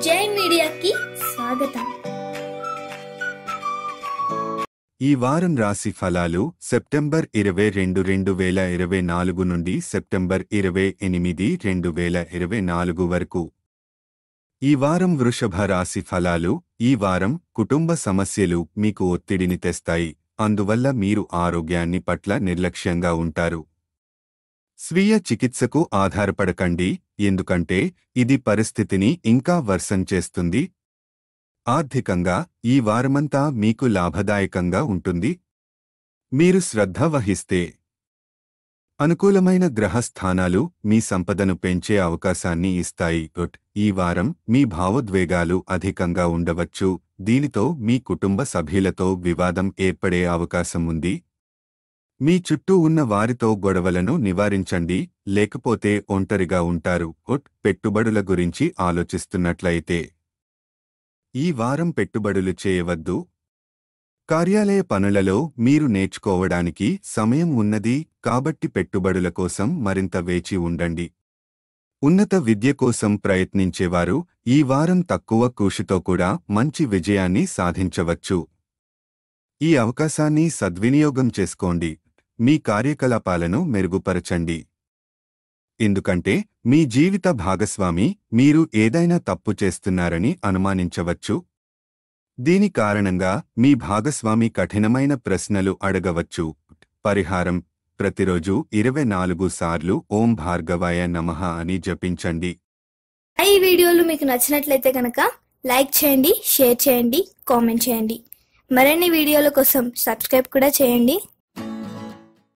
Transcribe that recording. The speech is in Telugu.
జై మీడియాకి స్వాగతం. ఈ వారం రాశి ఫలాలు సెప్టెంబర్ 22, 2024 నుండి సెప్టెంబర్ 28, 2024 వరకు. ఈ వారం వృషభ రాశి ఫలాలు. ఈ వారం కుటుంబ సమస్యలు మీకు ఒత్తిడిని తెస్తాయి, అందువల్ల మీరు ఆరోగ్యాన్ని పట్ల నిర్లక్ష్యంగా ఉంటారు. స్వీయ చికిత్సకు ఆధారపడకండి, ఎందుకంటే ఇది పరిస్థితిని ఇంకా వర్సం చేస్తుంది. ఆర్థికంగా ఈ వారమంతా మీకు లాభదాయకంగా ఉంటుంది. మీరు శ్రద్ధ వహిస్తే అనుకూలమైన గ్రహ స్థానాలు మీ సంపదను పెంచే అవకాశాన్ని ఇస్తాయి. ఈ వారం మీ భావోద్వేగాలు అధికంగా ఉండవచ్చు, దీనితో మీ కుటుంబ సభ్యులతో వివాదం ఏర్పడే అవకాశం ఉంది. మీ చుట్టూ ఉన్న వారితో గొడవలను నివారించండి, లేకపోతే ఒంటరిగా ఉంటారు. పెట్టుబడుల గురించి ఆలోచిస్తున్నట్లయితే ఈ వారం పెట్టుబడులు చేయవద్దు. కార్యాలయ పనులలో మీరు నేర్చుకోవడానికి సమయం ఉన్నది, కాబట్టి పెట్టుబడుల కోసం మరింత వేచి ఉండండి. ఉన్నత విద్య కోసం ప్రయత్నించేవారు ఈ వారం తక్కువ కృషితో కూడా మంచి విజయాన్ని సాధించవచ్చు. ఈ అవకాశాన్ని సద్వినియోగం చేసుకోండి. మీ కార్యకలాపాలను మెరుగుపరచండి, ఎందుకంటే మీ జీవిత భాగస్వామి మీరు ఏదైనా తప్పు చేస్తున్నారని అనుమానించవచ్చు. దీని కారణంగా మీ భాగస్వామి కఠినమైన ప్రశ్నలు అడగవచ్చు. పరిహారం: ప్రతిరోజు 24 సార్లు ఓం భార్గవాయ నమః అని జపించండి. ఈ వీడియోలు మీకు నచ్చినట్లయితే కనుక లైక్ చేయండి, షేర్ చేయండి, కామెంట్ చేయండి. మరిన్ని వీడియోల కోసం సబ్స్క్రైబ్ కూడా చేయండి.